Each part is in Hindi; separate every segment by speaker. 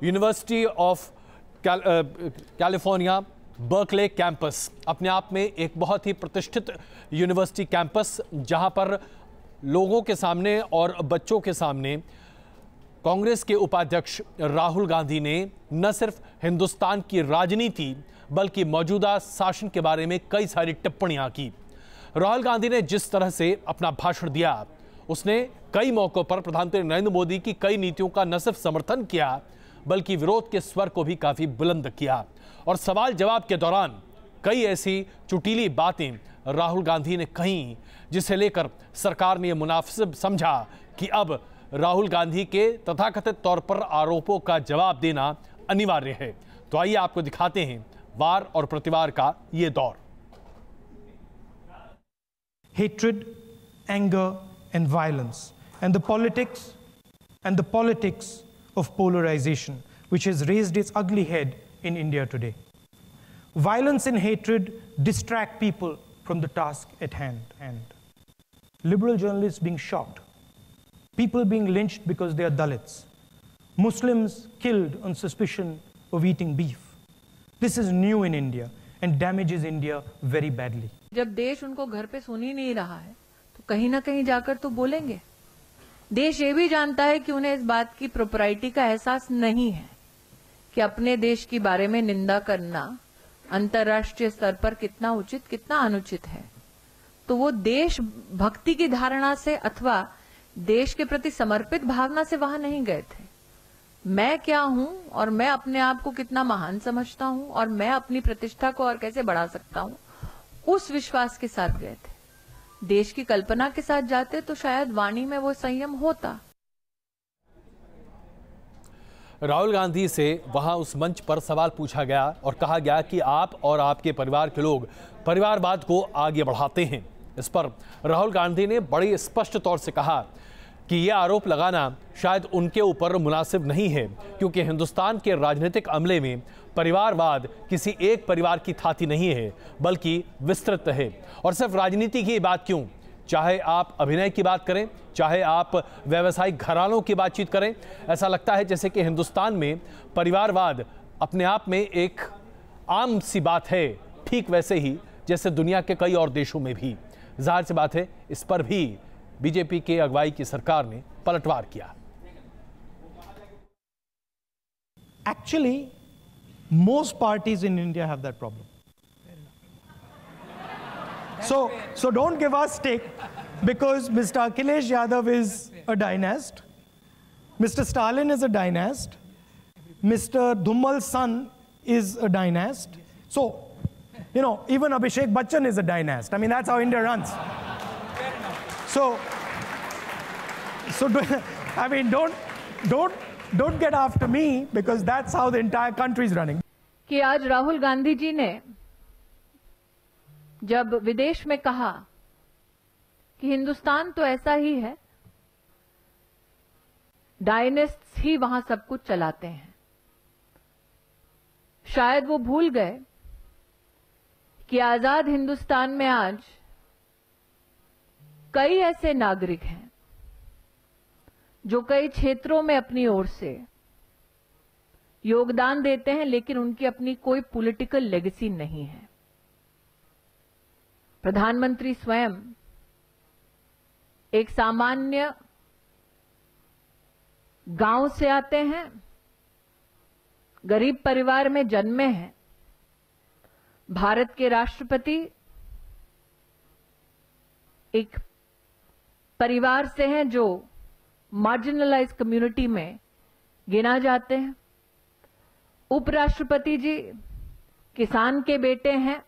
Speaker 1: University of California Berkeley campus अपने आप में एक बहुत ही प्रतिष्ठित यूनिवर्सिटी कैंपस, जहां पर लोगों के सामने और बच्चों के सामने कांग्रेस के उपाध्यक्ष राहुल गांधी ने न सिर्फ हिंदुस्तान की राजनीति बल्कि मौजूदा शासन के बारे में कई सारी टिप्पणियां की। राहुल गांधी ने जिस तरह से अपना भाषण दिया, उसने कई मौकों पर प्रधानमंत्री नरेंद्र मोदी की कई नीतियों का न सिर्फ समर्थन किया बल्कि विरोध के स्वर को भी काफी बुलंद किया। और सवाल जवाब के दौरान कई ऐसी चुटीली बातें राहुल गांधी ने कही, जिसे लेकर सरकार ने यह मुनासिब समझा कि अब राहुल गांधी के तथाकथित तौर पर आरोपों का जवाब देना अनिवार्य है। तो आइए आपको दिखाते हैं वार और प्रतिवार का ये दौर।
Speaker 2: Hatred, anger and violence and the politics of polarization which has raised its ugly head in India today. Violence and hatred distract people from the task at hand. And liberal journalists being shot, people being lynched because they are Dalits, Muslims killed on suspicion of eating beef. This is new in India and damages India very badly.
Speaker 3: जब देश उनको घर पे सुन ही नहीं रहा है तो कहीं ना कहीं जाकर तो बोलेंगे। देश ये भी जानता है कि उन्हें इस बात की प्रोपराइटी का एहसास नहीं है कि अपने देश के बारे में निंदा करना अंतर्राष्ट्रीय स्तर पर कितना उचित कितना अनुचित है। तो वो देश भक्ति की धारणा से अथवा देश के प्रति समर्पित भावना से वहां नहीं गए थे। मैं क्या हूं और मैं अपने आप को कितना महान समझता हूं और मैं अपनी प्रतिष्ठा को और कैसे बढ़ा सकता हूं, उस विश्वास के साथ गए थे। देश की कल्पना के साथ जाते तो शायद वाणी में वो संयम होता।
Speaker 1: राहुल गांधी से वहां उस मंच पर सवाल पूछा गया और कहा गया कि आप और आपके परिवार के लोग परिवारवाद को आगे बढ़ाते हैं। इस पर राहुल गांधी ने बड़े स्पष्ट तौर से कहा कि यह आरोप लगाना शायद उनके ऊपर मुनासिब नहीं है, क्योंकि हिंदुस्तान के राजनीतिक अमले में परिवारवाद किसी एक परिवार की थाती नहीं है बल्कि विस्तृत है। और सिर्फ राजनीति की बात क्यों, चाहे आप अभिनय की बात करें, चाहे आप व्यावसायिक घरानों की बातचीत करें, ऐसा लगता है जैसे कि हिंदुस्तान में परिवारवाद अपने आप में एक आम सी बात है, ठीक वैसे ही जैसे दुनिया के कई और देशों में भी। जाहिर सी बात है इस पर भी बीजेपी के अगुवाई की सरकार ने पलटवार किया।
Speaker 2: Actually, most parties in India have that problem. So don't give us stick because Mr. Akhilesh Yadav is a dynast, Mr. Stalin is a dynast, Mr. Dhumal's son is a dynast. So, you know, even Abhishek Bachchan is a dynast. I mean, that's how India runs. So I mean, don't get after me because that's how the entire country is running.
Speaker 3: कि आज राहुल गांधी जी ने जब विदेश में कहा कि हिंदुस्तान तो ऐसा ही है, डायनेस्ट्स ही वहां सब कुछ चलाते हैं, शायद वो भूल गए कि आजाद हिंदुस्तान में आज कई ऐसे नागरिक हैं जो कई क्षेत्रों में अपनी ओर से योगदान देते हैं, लेकिन उनकी अपनी कोई पॉलिटिकल लेगेसी नहीं है। प्रधानमंत्री स्वयं एक सामान्य गांव से आते हैं, गरीब परिवार में जन्मे हैं, भारत के राष्ट्रपति एक परिवार से हैं जो मार्जिनलाइज कम्युनिटी में गिना जाते हैं, उपराष्ट्रपति जी किसान के बेटे हैं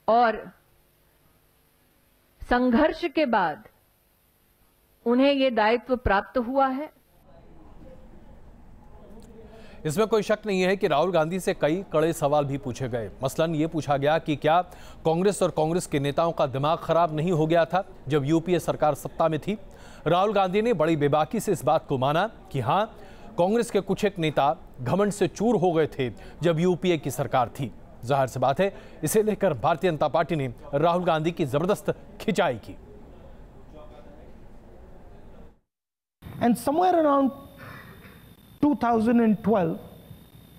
Speaker 3: और संघर्ष के बाद उन्हें ये दायित्व प्राप्त हुआ है।
Speaker 1: इसमें कोई शक नहीं है कि राहुल गांधी से कई कड़े सवाल भी पूछे गए। मसलन ये पूछा गया कि क्या कांग्रेस और कांग्रेस के नेताओं का दिमाग खराब नहीं हो गया था जब यूपीए सरकार सत्ता में थी। राहुल गांधी ने बड़ी बेबाकी से इस बात को माना कि हां, कांग्रेस के कुछ एक नेता घमंड से चूर हो गए थे जब यूपीए की सरकार थी। जाहिर सी बात है इसे लेकर भारतीय जनता पार्टी ने राहुल गांधी की जबरदस्त खिंचाई की।
Speaker 2: And somewhere around 2012,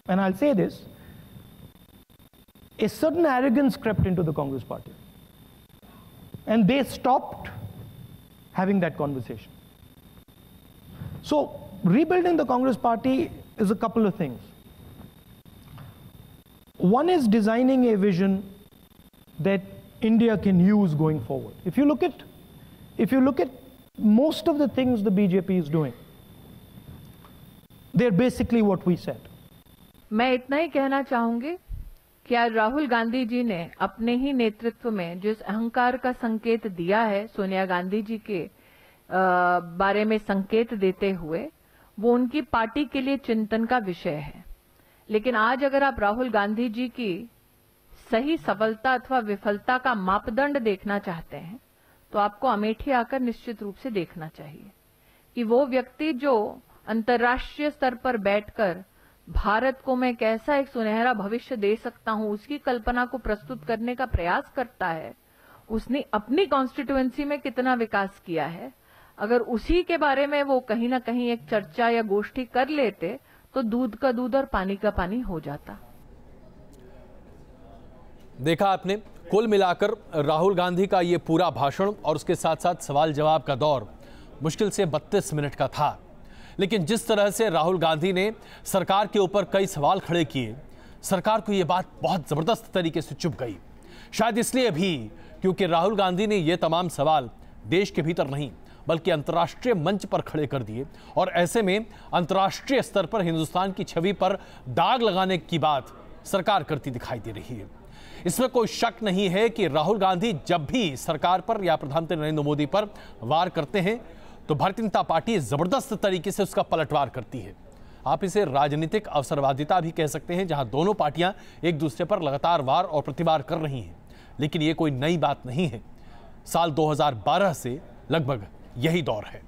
Speaker 2: and I'll say this, a certain arrogance crept into the Congress party. And they stopped having that conversation. So rebuilding the Congress party is a couple of things. One is designing a vision that India can use going forward. If you look at most of the things the BJP is doing, they're basically what we said.
Speaker 3: मैं इतना ही कहना चाहूंगी कि आज राहुल गांधी जी ने अपने ही नेतृत्व में जिस अहंकार का संकेत दिया है सोनिया गांधी जी के बारे में संकेत देते हुए, वो उनकी पार्टी के लिए चिंतन का विषय है। लेकिन आज अगर आप राहुल गांधी जी की सही सफलता अथवा विफलता का मापदंड देखना चाहते हैं तो आपको अमेठी आकर निश्चित रूप से देखना चाहिए कि वो व्यक्ति जो अंतर्राष्ट्रीय स्तर पर बैठकर भारत को मैं कैसा एक सुनहरा भविष्य दे सकता हूं उसकी कल्पना को प्रस्तुत करने का प्रयास करता है, उसने अपनी कॉन्स्टिट्यूएंसी में कितना विकास किया है, अगर उसी के बारे में वो कहीं ना कहीं एक चर्चा या गोष्ठी कर लेते तो दूध का दूध और पानी का पानी हो जाता।
Speaker 1: देखा आपने, कुल मिलाकर राहुल गांधी का ये पूरा भाषण और उसके साथ साथ सवाल जवाब का दौर मुश्किल से 32 मिनट का था। लेकिन जिस तरह से राहुल गांधी ने सरकार के ऊपर कई सवाल खड़े किए, सरकार को यह बात बहुत जबरदस्त तरीके से चुभ गई। शायद इसलिए भी क्योंकि राहुल गांधी ने ये तमाम सवाल देश के भीतर नहीं बल्कि अंतर्राष्ट्रीय मंच पर खड़े कर दिए और ऐसे में अंतर्राष्ट्रीय स्तर पर हिंदुस्तान की छवि पर दाग लगाने की बात सरकार करती दिखाई दे रही है। इसमें कोई शक नहीं है कि राहुल गांधी जब भी सरकार पर या प्रधानमंत्री नरेंद्र मोदी पर वार करते हैं तो भारतीय जनता पार्टी जबरदस्त तरीके से उसका पलटवार करती है। आप इसे राजनीतिक अवसरवादिता भी कह सकते हैं, जहां दोनों पार्टियां एक दूसरे पर लगातार वार और प्रतिवार कर रही हैं। लेकिन यह कोई नई बात नहीं है, साल 2012 से लगभग यही दौर है।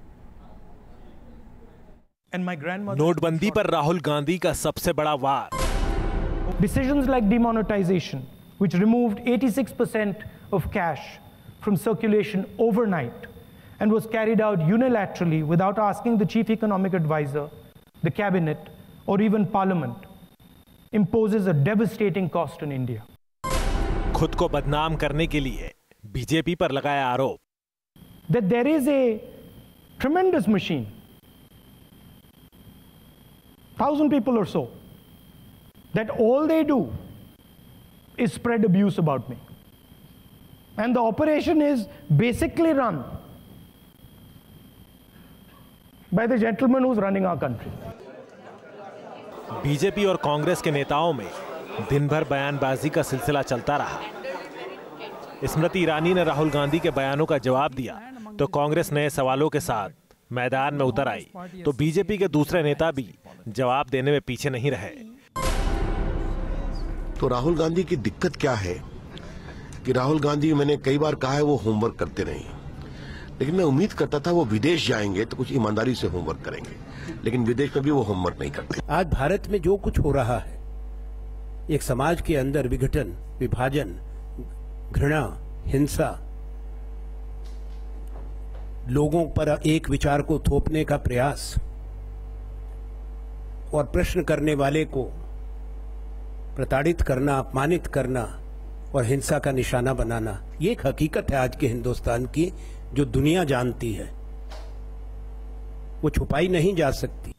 Speaker 4: नोटबंदी पर राहुल गांधी का सबसे बड़ा वार।
Speaker 2: Decisions like demonetization, which removed 86% of cash from circulation overnight and was carried out unilaterally without asking the chief economic advisor, the cabinet, or even parliament, imposes a devastating cost on India.
Speaker 4: खुद को बदनाम करने के लिए बीजेपी पर लगाया आरोप
Speaker 2: that there is a tremendous machine, 1,000 people or so, that all they do is spread abuse about me. And the operation is basically run by the gentleman who's running our country.
Speaker 4: BJP और कांग्रेस के नेताओं में दिन भर बयानबाजी का सिलसिला चलता रहा। स्मृति ईरानी ने राहुल गांधी के बयानों का जवाब दिया तो कांग्रेस नए सवालों के साथ मैदान में उतर आई, तो बीजेपी के दूसरे नेता भी जवाब देने में पीछे नहीं रहे।
Speaker 5: तो राहुल गांधी की दिक्कत क्या है कि राहुल गांधी, मैंने कई बार कहा है, वो होमवर्क करते नहीं, लेकिन मैं उम्मीद करता था वो विदेश जाएंगे तो कुछ ईमानदारी से होमवर्क करेंगे, लेकिन विदेश में भी वो होमवर्क नहीं करते।
Speaker 6: आज भारत में जो कुछ हो रहा है, एक समाज के अंदर विघटन, विभाजन, घृणा, हिंसा, लोगों पर एक विचार को थोपने का प्रयास और प्रश्न करने वाले को प्रताड़ित करना, अपमानित करना और हिंसा का निशाना बनाना, ये एक हकीकत है आज के हिंदुस्तान की जो दुनिया जानती है, वो छुपाई नहीं जा सकती।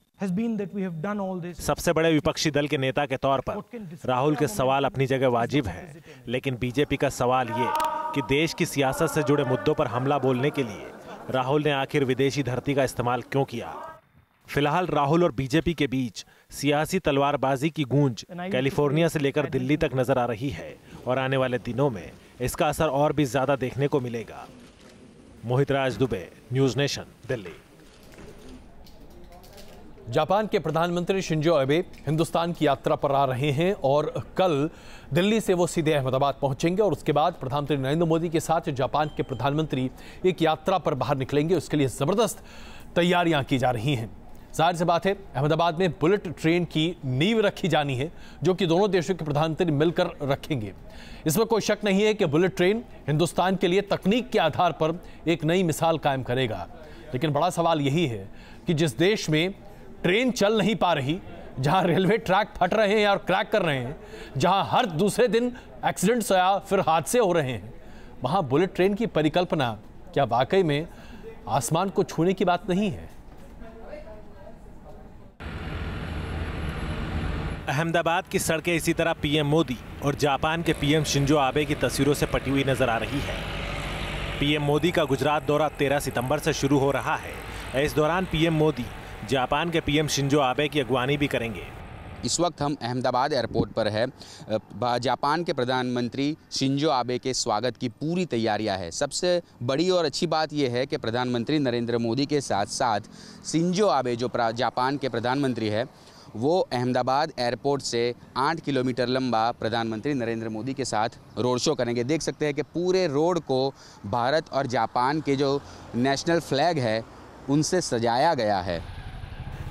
Speaker 4: सबसे बड़े विपक्षी दल के नेता के तौर पर राहुल के सवाल अपनी जगह वाजिब है, लेकिन बीजेपी का सवाल ये कि देश की सियासत से जुड़े मुद्दों पर हमला बोलने के लिए राहुल ने आखिर विदेशी धरती का इस्तेमाल क्यों किया। फिलहाल राहुल और बीजेपी के बीच सियासी तलवारबाजी की गूंज कैलिफोर्निया से लेकर दिल्ली तक नजर आ रही है और आने वाले दिनों में इसका असर और भी ज्यादा देखने को मिलेगा। Mohit Raj Dubey, news nation, Delhi.
Speaker 1: Japan के प्रधानमंत्री शिंजो अबे हिंदुस्तान की यात्रा पर आ रहे हैं और कल दिल्ली से वो सीधे अहमदाबाद पहुंचेंगे और उसके बाद प्रधानमंत्री नरेंद्र मोदी के साथ जापान के प्रधानमंत्री एक यात्रा पर बाहर निकलेंगे। उसके लिए जबरदस्त तैयारियां की जा रही हैं। जाहिर सी बात है, अहमदाबाद में बुलेट ट्रेन की नींव रखी जानी है जो कि दोनों देशों के प्रधानमंत्री मिलकर रखेंगे। इसमें कोई शक नहीं है कि बुलेट ट्रेन हिंदुस्तान के लिए तकनीक के आधार पर एक नई मिसाल कायम करेगा। लेकिन बड़ा सवाल यही है कि जिस देश में ट्रेन चल नहीं पा रही, जहां रेलवे ट्रैक फट रहे हैं और क्रैक कर रहे हैं, जहां हर दूसरे दिन एक्सीडेंट्स या फिर हादसे हो रहे हैं, वहां बुलेट ट्रेन की परिकल्पना क्या वाकई में आसमान को छूने की बात नहीं है?
Speaker 4: अहमदाबाद की सड़कें इसी तरह पीएम मोदी और जापान के पीएम शिंजो आबे की तस्वीरों से पटी हुई नजर आ रही है। पीएम मोदी का गुजरात दौरा 13 सितंबर से शुरू हो रहा है। इस दौरान पीएम मोदी जापान के पीएम शिंजो आबे की अगवानी भी करेंगे।
Speaker 7: इस वक्त हम अहमदाबाद एयरपोर्ट पर है। जापान के प्रधानमंत्री शिंजो आबे के स्वागत की पूरी तैयारियां है। सबसे बड़ी और अच्छी बात यह है कि प्रधानमंत्री नरेंद्र मोदी के साथ साथ शिंजो आबे जो जापान के प्रधानमंत्री है, वो अहमदाबाद एयरपोर्ट से 8 किलोमीटर लंबा प्रधानमंत्री नरेंद्र मोदी के साथ रोड शो करेंगे। देख सकते हैं कि पूरे रोड को भारत और जापान के जो नेशनल फ्लैग है उनसे सजाया गया है।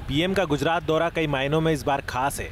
Speaker 4: पीएम का गुजरात दौरा कई मायनों में इस बार खास है।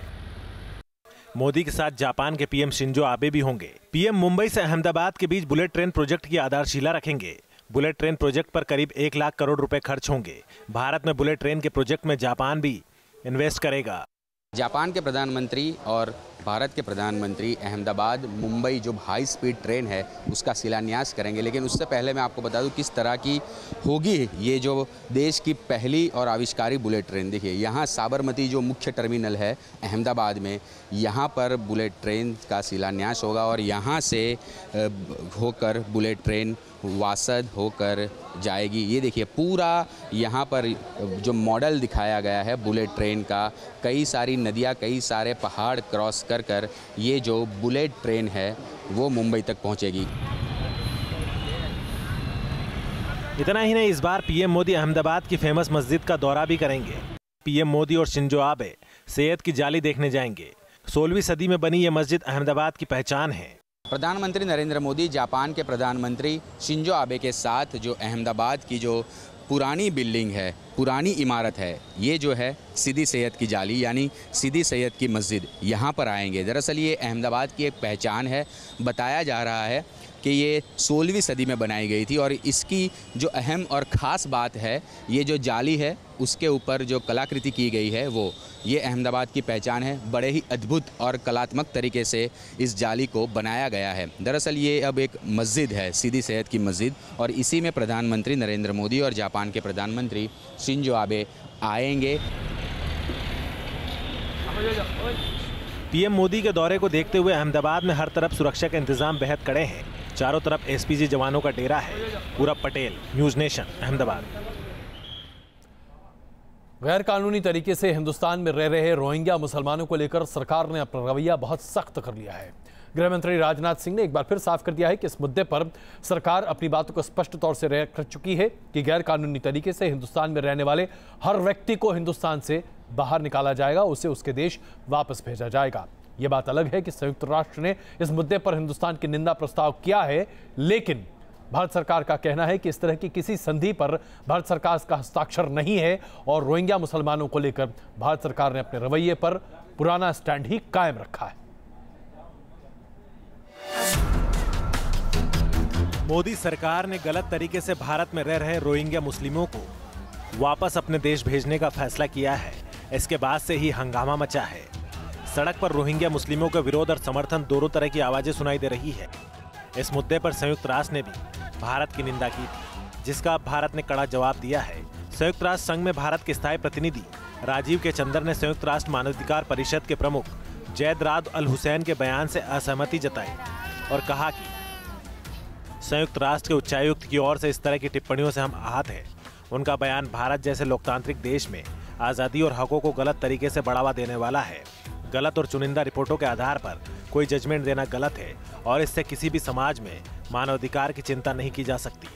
Speaker 4: मोदी के साथ जापान के पीएम शिंजो आबे भी होंगे। पीएम मुंबई से अहमदाबाद के बीच बुलेट ट्रेन प्रोजेक्ट की आधारशिला रखेंगे। बुलेट ट्रेन प्रोजेक्ट पर करीब 1 लाख करोड़ रुपए खर्च होंगे। भारत में बुलेट ट्रेन के प्रोजेक्ट में जापान भी इन्वेस्ट करेगा।
Speaker 7: जापान के प्रधानमंत्री और भारत के प्रधानमंत्री अहमदाबाद मुंबई जो हाई स्पीड ट्रेन है उसका शिलान्यास करेंगे। लेकिन उससे पहले मैं आपको बता दूं किस तरह की होगी ये जो देश की पहली और आविष्कारी बुलेट ट्रेन। देखिए यहाँ साबरमती जो मुख्य टर्मिनल है अहमदाबाद में, यहाँ पर बुलेट ट्रेन का शिलान्यास होगा और यहाँ से होकर बुलेट ट्रेन वासद होकर जाएगी। ये देखिए पूरा यहाँ पर जो मॉडल दिखाया गया है बुलेट ट्रेन का, कई सारी नदियाँ, कई सारे पहाड़ क्रॉस कर ये जो बुलेट ट्रेन है वो मुंबई तक पहुँचेगी।
Speaker 4: इतना ही नहीं, इस बार पीएम मोदी अहमदाबाद की फेमस मस्जिद का दौरा भी करेंगे। पीएम मोदी और शिंजो आबे सेहत की जाली देखने जाएंगे। 16वीं सदी में बनी ये मस्जिद अहमदाबाद की पहचान है।
Speaker 7: प्रधानमंत्री नरेंद्र मोदी जापान के प्रधानमंत्री शिंजो आबे के साथ जो अहमदाबाद की जो पुरानी बिल्डिंग है, पुरानी इमारत है, ये जो है सीधी सैयद की जाली यानी सीधी सैयद की मस्जिद, यहाँ पर आएंगे। दरअसल ये अहमदाबाद की एक पहचान है। बताया जा रहा है कि ये 16वीं सदी में बनाई गई थी और इसकी जो अहम और ख़ास बात है, ये जो जाली है उसके ऊपर जो कलाकृति की गई है वो ये अहमदाबाद की पहचान है। बड़े ही अद्भुत और कलात्मक तरीके से इस जाली को बनाया गया है। दरअसल ये अब एक मस्जिद है, सीधी सैयद की मस्जिद, और इसी में प्रधानमंत्री नरेंद्र मोदी और जापान के प्रधानमंत्री शिंजो आबे आएंगे।
Speaker 4: पीएम मोदी के दौरे को देखते हुए अहमदाबाद में हर तरफ सुरक्षा के इंतजाम बेहद कड़े हैं। चारों तरफ एसपीजी जवानों का डेरा है। पूरब पटेल, न्यूज़ नेशन, अहमदाबाद।
Speaker 1: गैर कानूनी तरीके से हिंदुस्तान में रह रहे रोहिंग्या मुसलमानों को लेकर सरकार ने अपना रवैया बहुत सख्त कर लिया है। गृह मंत्री राजनाथ सिंह ने एक बार फिर साफ कर दिया है कि इस मुद्दे पर सरकार अपनी बातों को स्पष्ट तौर से रख चुकी है कि गैर कानूनी तरीके से हिंदुस्तान में रहने वाले हर व्यक्ति को हिंदुस्तान से बाहर निकाला जाएगा, उसे उसके देश वापस भेजा जाएगा। यह बात अलग है कि संयुक्त राष्ट्र ने इस मुद्दे पर हिंदुस्तान की निंदा प्रस्ताव किया है, लेकिन भारत सरकार का कहना है कि इस तरह की किसी संधि पर भारत सरकार का हस्ताक्षर नहीं है और रोहिंग्या मुसलमानों को लेकर भारत सरकार ने अपने रवैये पर पुराना स्टैंड ही कायम रखा है।
Speaker 4: मोदी सरकार ने गलत तरीके से भारत में रह रहे रोहिंग्या मुस्लिमों को वापस अपने देश भेजने का फैसला किया है। इसके बाद से ही हंगामा मचा है। सड़क पर रोहिंग्या मुस्लिमों का विरोध और समर्थन दोनों तरह की आवाजें सुनाई दे रही है। इस मुद्दे पर संयुक्त राष्ट्र ने भी भारत की निंदा की थी, जिसका भारत ने कड़ा जवाब दिया है। संयुक्त राष्ट्र संघ में भारत के स्थायी प्रतिनिधि राजीव के चंदर ने संयुक्त राष्ट्र मानवाधिकार परिषद के प्रमुख जैद राद अल हुसैन के बयान से असहमति जताई और कहा कि संयुक्त राष्ट्र के उच्चायुक्त की ओर से इस तरह की टिप्पणियों से हम आहत हैं। उनका बयान भारत जैसे लोकतांत्रिक देश में आज़ादी और हकों को गलत तरीके से बढ़ावा देने वाला है। गलत और चुनिंदा रिपोर्टों के आधार पर कोई जजमेंट देना गलत है और इससे किसी भी समाज में मानवाधिकार की चिंता नहीं की जा सकती।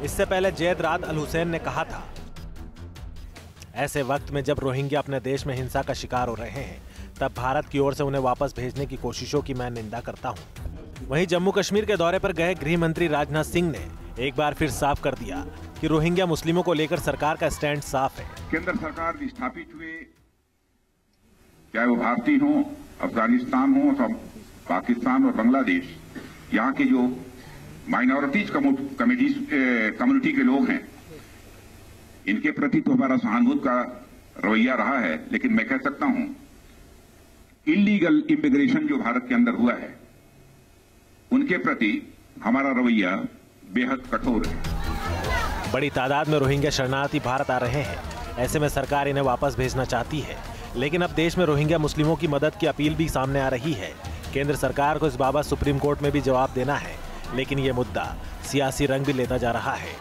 Speaker 4: इससे पहले जैद राद अल हुसैन ने कहा था, ऐसे वक्त में जब रोहिंग्या अपने देश में हिंसा का शिकार हो रहे हैं, तब भारत की ओर से उन्हें वापस भेजने की कोशिशों की मैं निंदा करता हूं। वहीं जम्मू कश्मीर के दौरे पर गए गृह मंत्री राजनाथ सिंह ने एक बार फिर साफ कर दिया कि रोहिंग्या मुस्लिमों को लेकर सरकार का स्टैंड साफ है।
Speaker 8: केंद्र सरकार विस्थापित हुए, चाहे वो भारतीय हो, अफगानिस्तान हो, पाकिस्तान और बांग्लादेश, यहाँ के जो माइनॉरिटीज कम्युनिटी के लोग हैं, इनके प्रति तो हमारा सहानुभूति का रवैया रहा है, लेकिन मैं कह सकता हूं इलीगल इमिग्रेशन जो भारत के अंदर हुआ है उनके प्रति हमारा रवैया बेहद कठोर है।
Speaker 4: बड़ी तादाद में रोहिंग्या शरणार्थी भारत आ रहे हैं। ऐसे में सरकार इन्हें वापस भेजना चाहती है, लेकिन अब देश में रोहिंग्या मुस्लिमों की मदद की अपील भी सामने आ रही है। केंद्र सरकार को इस बाबत सुप्रीम कोर्ट में भी जवाब देना है, लेकिन ये मुद्दा सियासी रंग भी लेता जा रहा है।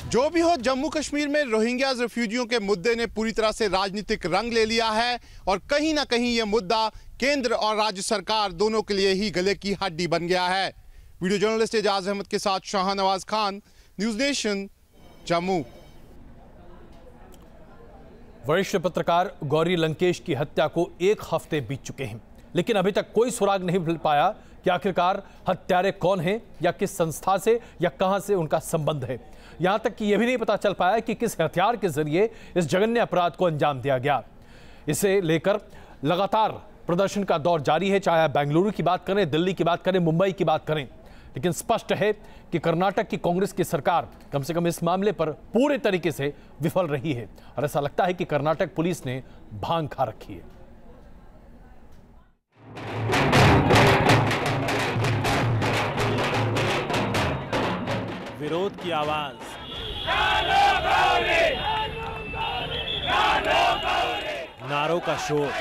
Speaker 9: जो भी हो, जम्मू कश्मीर में रोहिंग्या रिफ्यूजियों के मुद्दे ने पूरी तरह से राजनीतिक रंग ले लिया है और कहीं ना कहीं ये मुद्दा केंद्र और राज्य सरकार दोनों के लिए ही गले की हड्डी बन गया है। वीडियो जर्नलिस्ट एजाज अहमद के साथ शाहनवाज खान, न्यूज नेशन, जम्मू।
Speaker 1: वरिष्ठ पत्रकार गौरी लंकेश की हत्या को 1 हफ्ते बीत चुके हैं, लेकिन अभी तक कोई सुराग नहीं मिल पाया कि आखिरकार हत्यारे कौन हैं या किस संस्था से या कहां से उनका संबंध है। यहां तक कि यह भी नहीं पता चल पाया कि किस हथियार के जरिए इस जघन्य अपराध को अंजाम दिया गया। इसे लेकर लगातार प्रदर्शन का दौर जारी है, चाहे बेंगलुरु की बात करें, दिल्ली की बात करें, मुंबई की बात करें। लेकिन स्पष्ट है कि कर्नाटक की कांग्रेस की सरकार कम से कम इस मामले पर पूरे तरीके से विफल रही है और ऐसा लगता है कि कर्नाटक पुलिस ने भांग खा रखी है।
Speaker 4: विरोध की आवाज, नारों का शोर,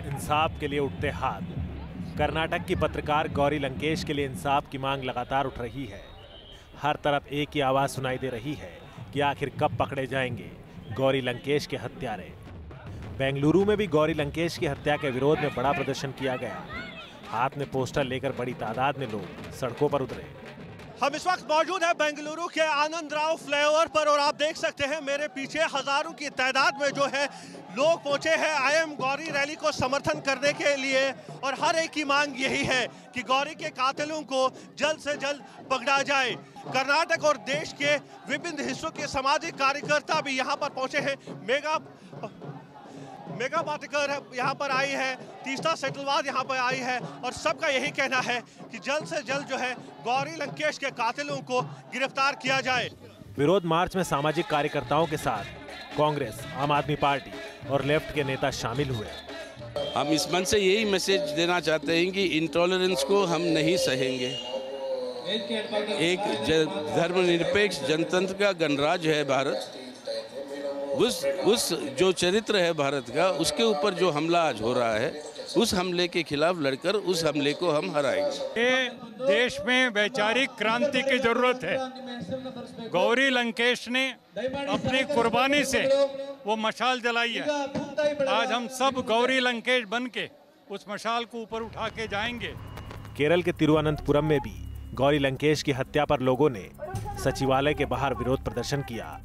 Speaker 4: इंसाफ के लिए उठते हाथ। कर्नाटक की पत्रकार गौरी लंकेश के लिए इंसाफ की मांग लगातार उठ रही है। हर तरफ एक ही आवाज सुनाई दे रही है कि आखिर कब पकड़े जाएंगे गौरी लंकेश के हत्यारे। बेंगलुरु में भी गौरी लंकेश की हत्या के विरोध में बड़ा प्रदर्शन किया गया। हाथ में पोस्टर लेकर बड़ी तादाद में लोग सड़कों पर उतरे।
Speaker 10: हम इस वक्त मौजूद है बेंगलुरु के आनंद राव फ्लाईओवर पर और आप देख सकते हैं मेरे पीछे हजारों की तादाद में जो है लोग पहुंचे हैं आई एम गौरी रैली को समर्थन करने के लिए। और हर एक की मांग यही है कि गौरी के कातिलों को जल्द से जल्द पकड़ा जाए। कर्नाटक और देश के विभिन्न हिस्सों के सामाजिक कार्यकर्ता भी यहाँ पर पहुंचे हैं। मेगा पाटेकर यहाँ पर आई है, तीस्ता सेटलवाद यहाँ पर आई है और सबका यही कहना है कि जल्द से जल्द जो है गौरी लंकेश के कातिलों को गिरफ्तार किया जाए।
Speaker 4: विरोध मार्च में सामाजिक कार्यकर्ताओं के साथ कांग्रेस, आम आदमी पार्टी और लेफ्ट के नेता शामिल हुए।
Speaker 11: हम इस मंच से यही मैसेज देना चाहते हैं कि इंटॉलरेंस को हम नहीं सहेंगे। एक धर्मनिरपेक्ष जनतंत्र का गणराज्य है भारत। उस जो चरित्र है भारत का, उसके ऊपर जो हमला आज हो रहा है, उस हमले के खिलाफ लड़कर उस हमले को हम हराएंगे।
Speaker 12: ये देश में वैचारिक क्रांति की जरूरत है। गौरी लंकेश ने अपनी कुर्बानी से वो मशाल जलाई है। आज हम सब गौरी लंकेश बन के उस मशाल को ऊपर उठा के जाएंगे।
Speaker 4: केरल के तिरुवनंतपुरम में भी गौरी लंकेश की हत्या पर लोगों ने सचिवालय के बाहर विरोध प्रदर्शन किया।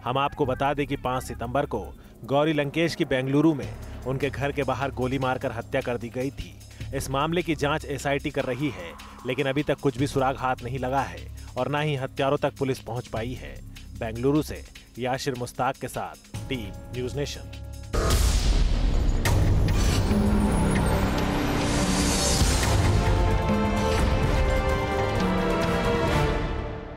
Speaker 4: हम आपको बता दें कि 5 सितंबर को गौरी लंकेश की बेंगलुरु में उनके घर के बाहर गोली मारकर हत्या कर दी गई थी। इस मामले की जांच SIT कर रही है, लेकिन अभी तक कुछ भी सुराग हाथ नहीं लगा है और न ही हत्यारों तक पुलिस पहुंच पाई है। बेंगलुरु से याशिर मुस्ताक के साथ टीम न्यूज़ नेशन।